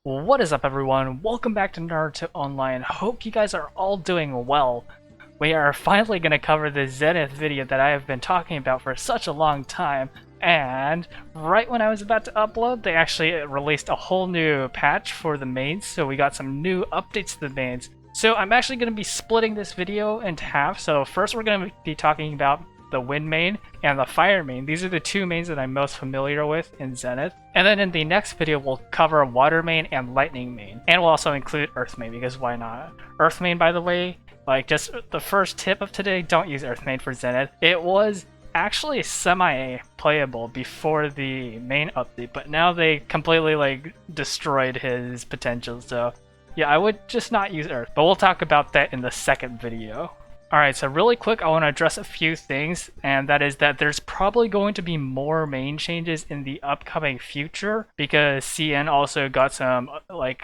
What is up, everyone? Welcome back to Naruto Online. Hope you guys are all doing well. We are finally going to cover the Zenith video that I have been talking about for such a long time, and right when I was about to upload, they actually released a whole new patch for the mains, so we got some new updates to the mains. So I'm actually going to be splitting this video into half. So first we're going to be talking about the Wind main and the Fire main. These are the two mains that I'm most familiar with in Zenith. And then in the next video we'll cover Water main and Lightning main. And we'll also include Earth main, because why not? Earth main, by the way, like just the first tip of today, don't use Earth main for Zenith. It was actually semi-playable before the main update, but now they completely destroyed his potential, so yeah, I would just not use Earth. But we'll talk about that in the second video. Alright, so really quick, I want to address a few things, and that is that there's probably going to be more main changes in the upcoming future, because CN also got some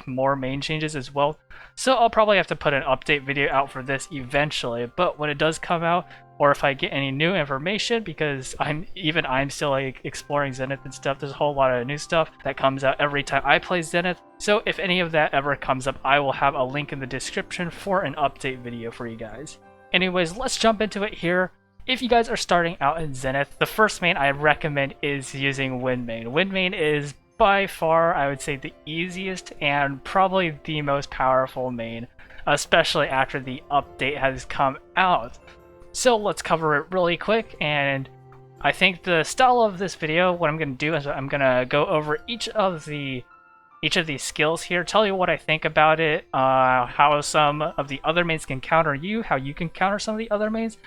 more main changes as well. So I'll probably have to put an update video out for this eventually, but when it does come out, or if I get any new information, because I'm still exploring Zenith and stuff, there's a whole lot of new stuff that comes out every time I play Zenith. So if any of that ever comes up, I will have a link in the description for an update video for you guys. Anyways, let's jump into it here. If you guys are starting out in Zenith, the first main I recommend is using Wind main. Wind main is by far, I would say, the easiest and probably the most powerful main, especially after the update has come out. So let's cover it really quick, and I think the style of this video, what I'm going to do is I'm going to go over each of these skills here, tell you what I think about it, how some of the other mains can counter you, how you can counter some of the other mains,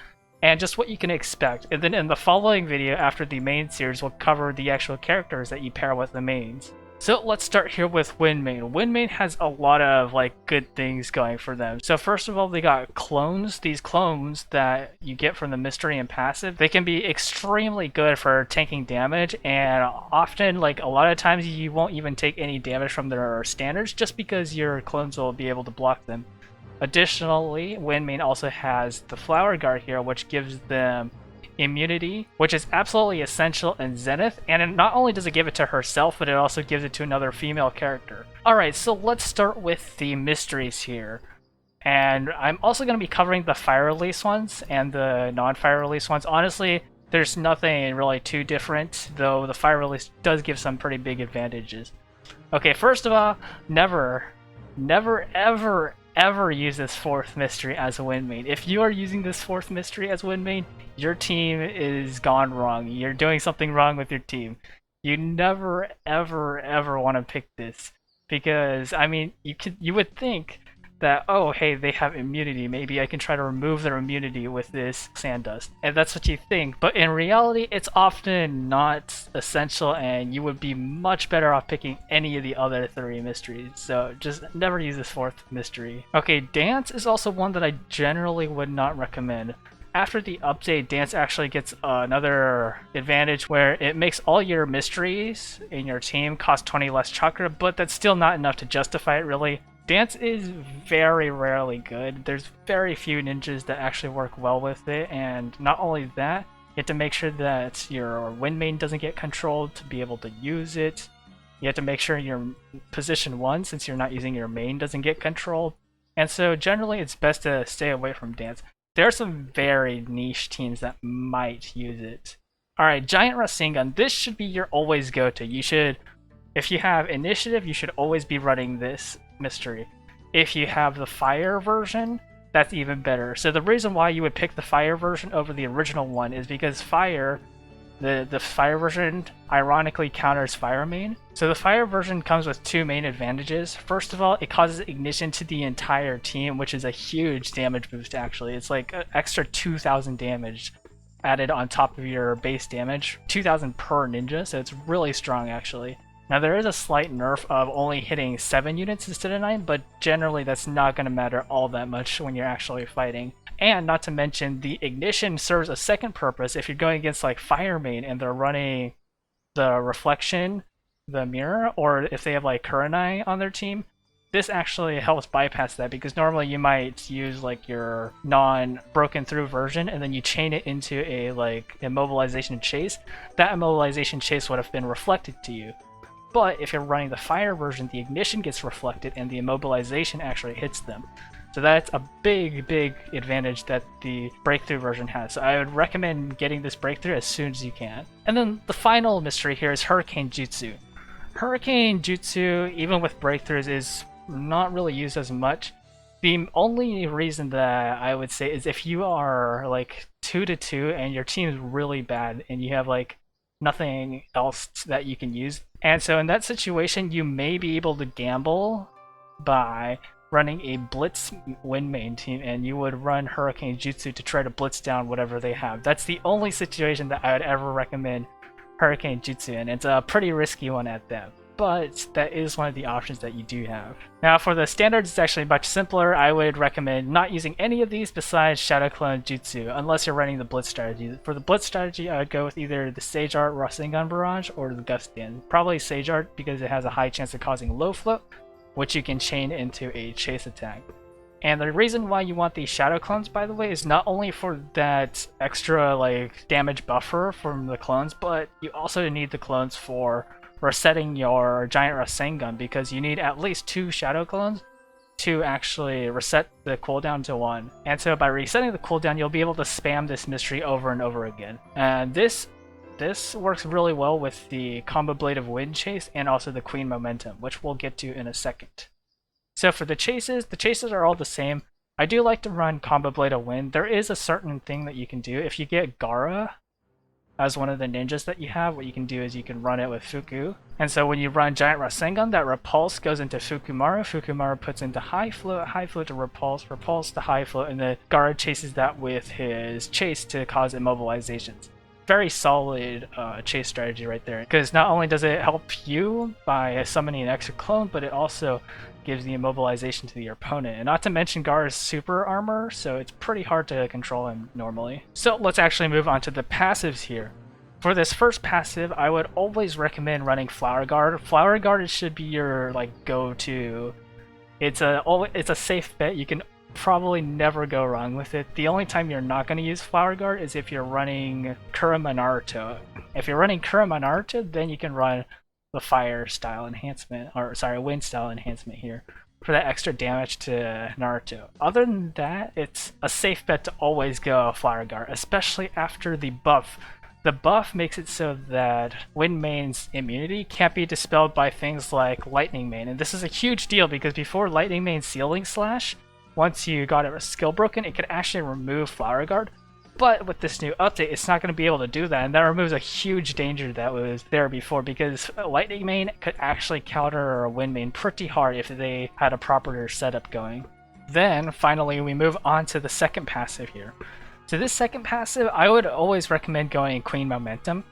and just what you can expect. And then in the following video after the main series, we'll cover the actual characters that you pair with the mains. So let's start here with Wind main. Wind main has a lot of good things going for them. So first of all, they got clones. These clones that you get from the mystery and passive, they can be extremely good for tanking damage, and often a lot of times you won't even take any damage from their standards just because your clones will be able to block them. Additionally, Wind main also has the Flower Guard here, which gives them immunity, which is absolutely essential in Zenith, and not only does it give it to herself, but it also gives it to another female character. Alright, so let's start with the mysteries here. And I'm also going to be covering the fire release ones and the non-fire release ones. Honestly, there's nothing really too different, though the fire release does give some pretty big advantages. Okay, first of all, never ever use this fourth mystery as a Wind main. If you are using this fourth mystery as Wind main, your team is gone wrong. You're doing something wrong with your team. You never ever want to pick this, because I mean, you would think that, oh hey, they have immunity, maybe I can try to remove their immunity with this sand dust, and that's what you think, but in reality it's often not essential, and you would be much better off picking any of the other three mysteries. So just never use this fourth mystery. Okay, dance is also one that I generally would not recommend. After the update, dance actually gets another advantage where it makes all your mysteries in your team cost 20 less chakra, but that's still not enough to justify it really. Dance is very rarely good. There's very few ninjas that actually work well with it, and not only that, you have to make sure that your Wind main doesn't get controlled to be able to use it. You have to make sure your position 1, since you're not using your main, doesn't get controlled. And so generally it's best to stay away from dance. There are some very niche teams that might use it. Alright, Giant Rasengan. This should be your always go-to. If you have initiative, you should always be running this mystery. If you have the fire version, that's even better. So the reason why you would pick the fire version over the original one is because the fire version ironically counters fire main. So the fire version comes with two main advantages. First of all, it causes ignition to the entire team, which is a huge damage boost actually. It's like an extra 2,000 damage added on top of your base damage. 2,000 per ninja, so it's really strong actually. Now there is a slight nerf of only hitting 7 units instead of 9, but generally that's not going to matter all that much when you're actually fighting. And not to mention, the ignition serves a second purpose if you're going against fire main and they're running the reflection, the mirror, or if they have Kurenai on their team. This actually helps bypass that, because normally you might use your non-broken through version and then you chain it into a immobilization chase. That immobilization chase would have been reflected to you. but if you're running the fire version, the ignition gets reflected and the immobilization actually hits them. So that's a big advantage that the breakthrough version has. So I would recommend getting this breakthrough as soon as you can. And then the final mystery here is Hurricane Jutsu. Hurricane Jutsu, even with breakthroughs, is not really used as much. The only reason that I would say is if you are like 2-2 and your team is really bad and you have like nothing else that you can use. And so in that situation, you may be able to gamble by running a blitz wind main team, and you would run Hurricane Jutsu to try to blitz down whatever they have. That's the only situation that I would ever recommend Hurricane Jutsu in. It's a pretty risky one at that, but that is one of the options that you do have. Now for the standards, it's actually much simpler. I would recommend not using any of these besides Shadow Clone Jutsu, unless you're running the Blitz strategy. For the Blitz strategy, I would go with either the Sage Art Rasengan Barrage or the Gustian. Probably Sage Art because it has a high chance of causing low float, which you can chain into a chase attack. And the reason why you want these Shadow Clones, by the way, is not only for that extra like damage buffer from the clones, but you also need the clones for resetting your giant Rasengan, because you need at least 2 Shadow Clones to actually reset the cooldown to 1. And so by resetting the cooldown, you'll be able to spam this mystery over and over again. And this works really well with the Combo Blade of Wind Chase and also the Queen Momentum, which we'll get to in a second. So for the chases are all the same. I do like to run Combo Blade of Wind. There is a certain thing that you can do. If you get Gaara as one of the ninjas that you have, what you can do is you can run it with Fuku. And so when you run Giant Rasengan, that repulse goes into Fukumaru. Fukumaru puts into high float to repulse to high float, and the Gaara chases that with his chase to cause immobilizations. Very solid chase strategy right there, because not only does it help you by summoning an extra clone, but it also gives the immobilization to your opponent. And not to mention Gaara's super armor, so it's pretty hard to control him normally. So let's actually move on to the passives here. For this first passive, I would always recommend running Flower Guard. Flower Guard should be your like go-to. It's a safe bet. You can probably never go wrong with it. The only time you're not going to use Flower Guard is if you're running Kurama Naruto. If you're running Kurama Naruto, then you can run the fire style enhancement, or sorry, wind style enhancement here for that extra damage to Naruto. Other than that, it's a safe bet to always go Flower Guard, especially after the buff. The buff makes it so that Wind Main's immunity can't be dispelled by things like Lightning Main, and this is a huge deal because before Lightning Main's Sealing Slash, once you got it skill broken, it could actually remove Flower Guard. But with this new update, it's not going to be able to do that, and that removes a huge danger that was there before, because Lightning Main could actually counter Wind Main pretty hard if they had a proper setup going. Then, finally, we move on to the second passive here. So this second passive, I would always recommend going Queen Momentum.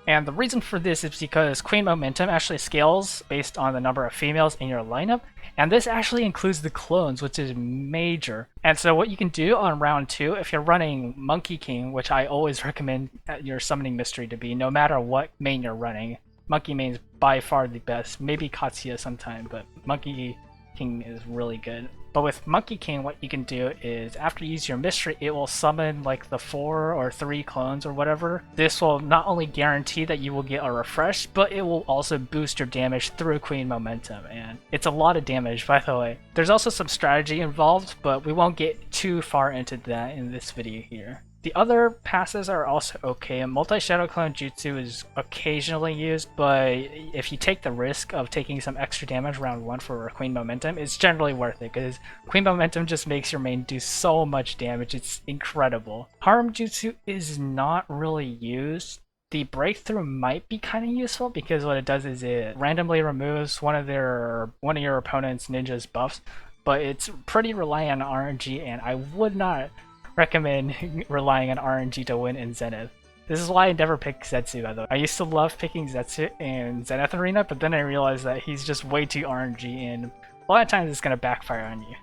And the reason for this is because Queen Momentum actually scales based on the number of females in your lineup, and this actually includes the clones, which is major. And so what you can do on round 2, if you're running Monkey King, which I always recommend your summoning mystery to be, no matter what main you're running, Monkey Main is by far the best. Maybe Katsuya sometime, but Monkey King is really good. But with Monkey King, what you can do is after you use your mystery, it will summon like the 4 or 3 clones or whatever. This will not only guarantee that you will get a refresh, but it will also boost your damage through Queen Momentum. And it's a lot of damage, by the way. There's also some strategy involved, but we won't get too far into that in this video here. The other passes are also okay. Multi-Shadow Clone Jutsu is occasionally used, but if you take the risk of taking some extra damage round 1 for Queen Momentum, it's generally worth it, because Queen Momentum just makes your main do so much damage. It's incredible. Harm Jutsu is not really used. The breakthrough might be kind of useful, because what it does is it randomly removes one of your opponent's ninja's buffs, but it's pretty reliant on RNG, and I would not recommend relying on RNG to win in Zenith. This is why I never pick Zetsu, by the way. I used to love picking Zetsu in Zenith Arena, but then I realized that he's just way too RNG, and a lot of times it's going to backfire on you.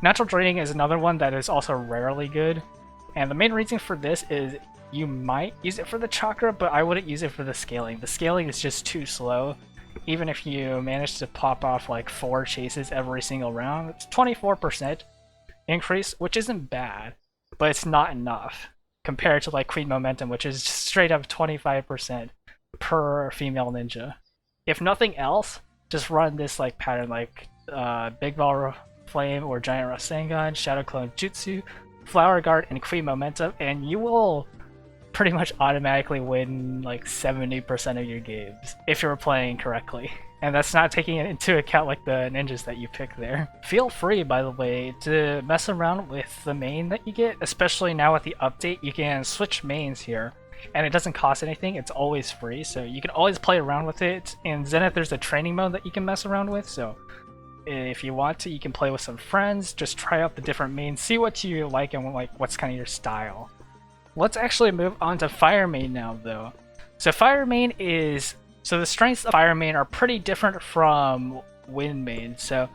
Natural Draining is another one that is also rarely good, and the main reason for this is you might use it for the chakra, but I wouldn't use it for the scaling. The scaling is just too slow. Even if you manage to pop off like 4 chases every single round, it's 24% increase, which isn't bad, but it's not enough compared to like Queen Momentum, which is straight up 25% per female ninja. if nothing else, just run this like pattern, like Big Ball Flame or Giant Rasengan, Shadow Clone Jutsu, Flower Guard, and Queen Momentum, and you will pretty much automatically win like 70% of your games if you're playing correctly. And that's not taking into account like the ninjas that you pick there. Feel free, by the way, to mess around with the main that you get, especially now with the update. You can switch mains here, and it doesn't cost anything. It's always free, so you can always play around with it. In Zenith, there's a training mode that you can mess around with, so if you want to, you can play with some friends, just try out the different mains, see what you like and like what's kind of your style. Let's actually move on to Fire Main now, though. So Fire Main is... So the strengths of Fire Main are pretty different from Wind Main. So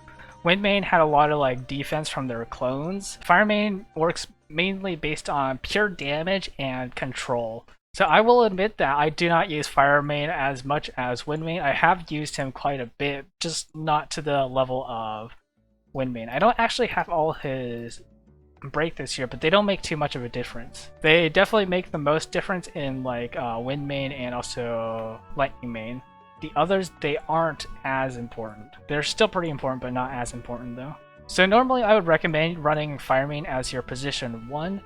Wind Main had a lot of like defense from their clones. Fire Main works mainly based on pure damage and control. So I will admit that I do not use Fire Main as much as Wind Main. I have used him quite a bit, just not to the level of Wind Main. I don't actually have all his breakthroughs here, but they don't make too much of a difference. They definitely make the most difference in like Wind Main and also Lightning Main. The others, they aren't as important. They're still pretty important, but not as important though. So normally I would recommend running Fire Main as your position 1,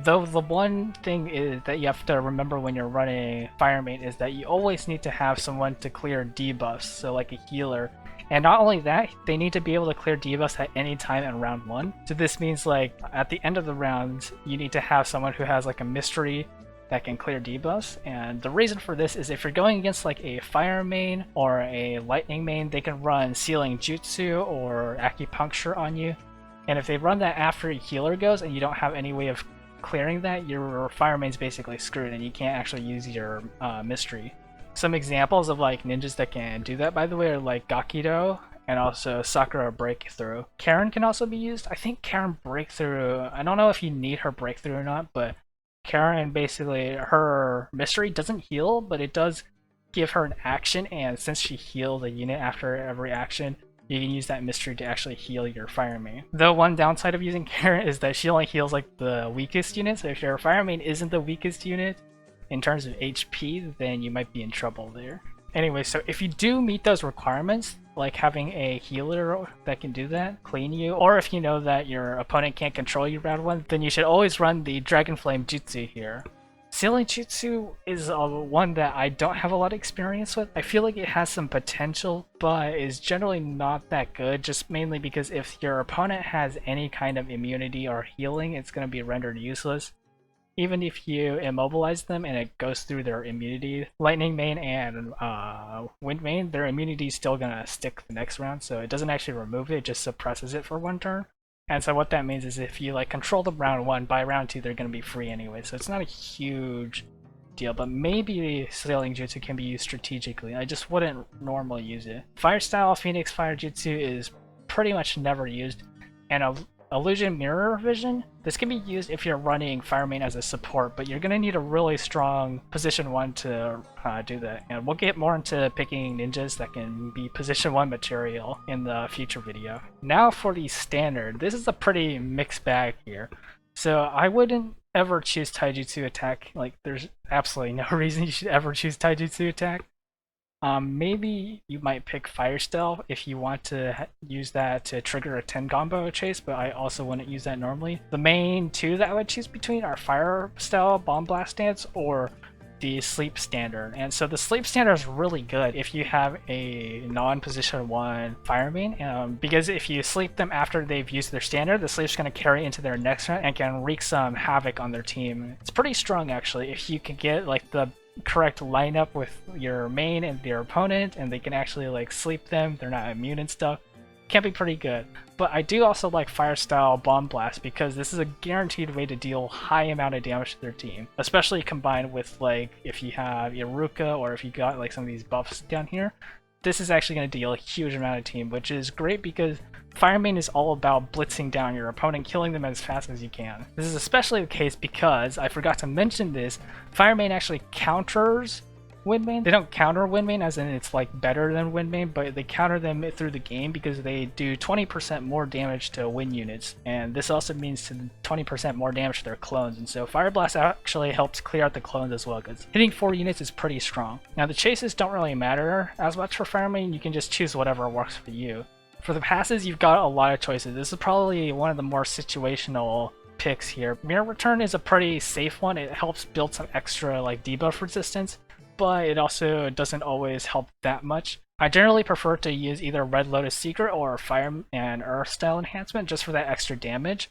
though the one thing is that you have to remember when you're running Fire Main is that you always need to have someone to clear debuffs, so like a healer. And not only that, they need to be able to clear debuffs at any time in round 1. So this means like at the end of the round, you need to have someone who has like a mystery that can clear debuffs. And the reason for this is if you're going against like a Fire Main or a Lightning Main, they can run Sealing Jutsu or Acupuncture on you. And if they run that after your healer goes and you don't have any way of clearing that, your Fire Main's basically screwed and you can't actually use your mystery. Some examples of like ninjas that can do that, by the way, are like Gakido and also Sakura Breakthrough. Karen can also be used. I think Karen Breakthrough, I don't know if you need her Breakthrough or not, but Karen basically, her mystery doesn't heal, but it does give her an action, and since she heals a unit after every action, you can use that mystery to actually heal your Fire Main. The one downside of using Karen is that she only heals like the weakest unit, so if your Fire Main isn't the weakest unit, in terms of HP, then you might be in trouble there. Anyway, so if you do meet those requirements, like having a healer that can do that, clean you, or if you know that your opponent can't control you round 1, then you should always run the Dragon Flame Jutsu here. Sealing Jutsu is one that I don't have a lot of experience with. I feel like it has some potential, but is generally not that good, just mainly because if your opponent has any kind of immunity or healing, it's going to be rendered useless. Even if you immobilize them and it goes through their immunity, Lightning Main and Wind Main, their immunity is still gonna stick the next round, so it doesn't actually remove it, it just suppresses it for 1 turn. And so what that means is if you like control them round 1, by round 2 they're gonna be free anyway, so it's not a huge deal, but maybe Sealing Jutsu can be used strategically. I just wouldn't normally use it. Fire Style Phoenix Fire Jutsu is pretty much never used, and Illusion Mirror Vision, this can be used if you're running Fire Main as a support, but you're going to need a really strong position 1 to do that. And we'll get more into picking ninjas that can be position 1 material in the future video. Now for the standard, this is a pretty mixed bag here. So I wouldn't ever choose Taijutsu Attack, like there's absolutely no reason you should ever choose Taijutsu Attack. Maybe you might pick Fire Style if you want to use that to trigger a 10 combo chase, but I also wouldn't use that normally. The main 2 that I would choose between are Fire Style Bomb Blast Dance or the Sleep Standard. And so the Sleep Standard is really good if you have a non-position 1 Fire Main, because if you sleep them after they've used their standard, the sleep's going to carry into their next round and can wreak some havoc on their team. It's pretty strong actually if you can get like the correct lineup with your main and their opponent, and they can actually like sleep them, they're not immune and stuff. Can be pretty good. But I do also like Fire Style Bomb Blast because this is a guaranteed way to deal high amount of damage to their team, especially combined with like if you have Iruka or if you got like some of these buffs down here. This is actually going to deal a huge amount of team, which is great because Fire Main is all about blitzing down your opponent, killing them as fast as you can. This is especially the case because, I forgot to mention this, Fire Main actually counters Wind Main. They don't counter Wind Main as in it's like better than Wind Main, but they counter them through the game because they do 20% more damage to wind units, and this also means 20% more damage to their clones, and so Fire Blast actually helps clear out the clones as well, because hitting 4 units is pretty strong. Now the chases don't really matter as much for Fire Main, you can just choose whatever works for you. For the passes, you've got a lot of choices. This is probably one of the more situational picks here. Mirror Return is a pretty safe one. It helps build some extra like debuff resistance, but it also doesn't always help that much. I generally prefer to use either Red Lotus Secret or Fire and Earth style enhancement just for that extra damage.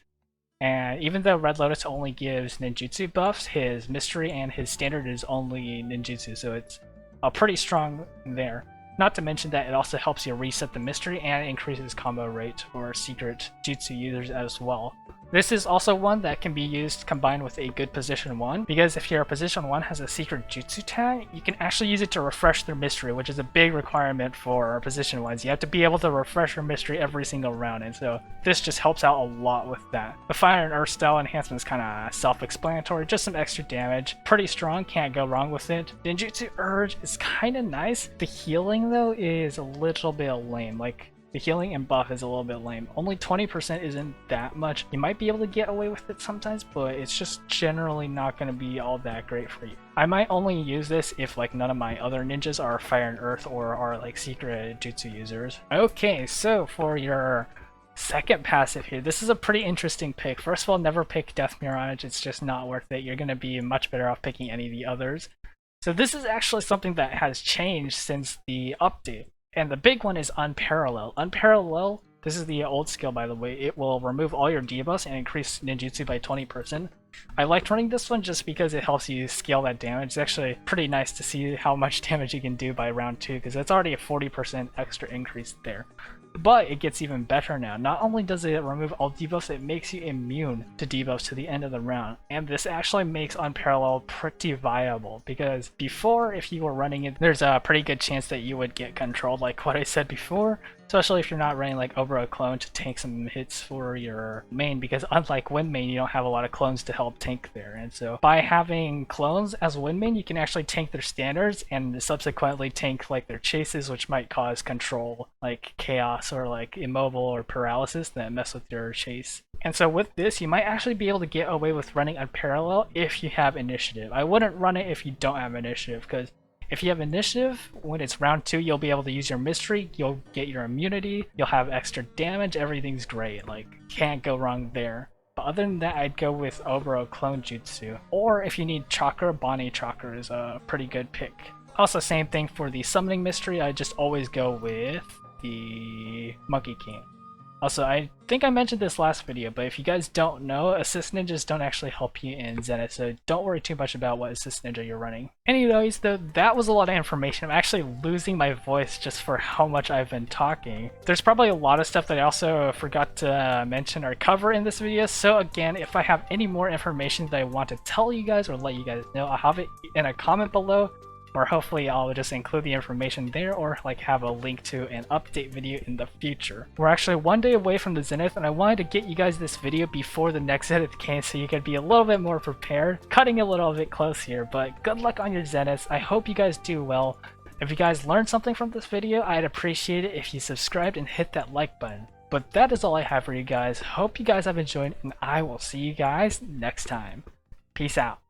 And even though Red Lotus only gives ninjutsu buffs, his mystery and his standard is only ninjutsu, so it's pretty strong there. Not to mention that it also helps you reset the mystery and increases combo rate for secret jutsu users as well. This is also one that can be used combined with a good position 1, because if your position 1 has a secret jutsu tag, you can actually use it to refresh their mystery, which is a big requirement for position 1s. You have to be able to refresh your mystery every single round, and so this just helps out a lot with that. The Fire and Earth style enhancement is kind of self-explanatory, just some extra damage. Pretty strong, can't go wrong with it. Ninjutsu Urge is kind of nice. The healing though is a little bit lame. Like, the healing and buff is a little bit lame. Only 20% isn't that much. You might be able to get away with it sometimes, but it's just generally not going to be all that great for you. I might only use this if like none of my other ninjas are Fire and Earth or are like secret jutsu users. Okay, so for your second passive here, this is a pretty interesting pick. First of all, never pick Death Mirage. It's just not worth it. You're going to be much better off picking any of the others. So this is actually something that has changed since the update. And the big one is Unparalleled. Unparalleled, this is the old skill by the way, it will remove all your debuffs and increase ninjutsu by 20%. I liked running this one just because it helps you scale that damage. It's actually pretty nice to see how much damage you can do by round 2, because it's already a 40% extra increase there. But it gets even better now. Not only does it remove all debuffs, it makes you immune to debuffs to the end of the round. And this actually makes Unparalleled pretty viable, because before, if you were running it, there's a pretty good chance that you would get controlled, like what I said before. Especially if you're not running like Obra Clone to tank some hits for your main, because unlike Wind Main, you don't have a lot of clones to help tank there. And so by having clones as Wind Main, you can actually tank their standards and subsequently tank like their chases, which might cause control, like chaos or like immobile or paralysis that mess with your chase. And so with this, you might actually be able to get away with running Unparalleled if you have initiative. I wouldn't run it if you don't have initiative, because if you have initiative, when it's round 2, you'll be able to use your mystery, you'll get your immunity, you'll have extra damage, everything's great. Like, can't go wrong there. But other than that, I'd go with Obro Clone Jutsu. Or if you need Chakra, Bonnie Chakra is a pretty good pick. Also, same thing for the summoning mystery, I just always go with the Monkey King. Also, I think I mentioned this last video, but if you guys don't know, assist ninjas don't actually help you in Zenith, so don't worry too much about what assist ninja you're running. Anyways, though, that was a lot of information. I'm actually losing my voice just for how much I've been talking. There's probably a lot of stuff that I also forgot to mention or cover in this video, so again, if I have any more information that I want to tell you guys or let you guys know, I'll have it in a comment below. Or hopefully I'll just include the information there, or like have a link to an update video in the future. We're actually 1 day away from the Zenith, and I wanted to get you guys this video before the next Zenith came so you could be a little bit more prepared. Cutting a little bit close here, but good luck on your Zeniths. I hope you guys do well. If you guys learned something from this video, I'd appreciate it if you subscribed and hit that like button. But that is all I have for you guys. Hope you guys have enjoyed, and I will see you guys next time. Peace out.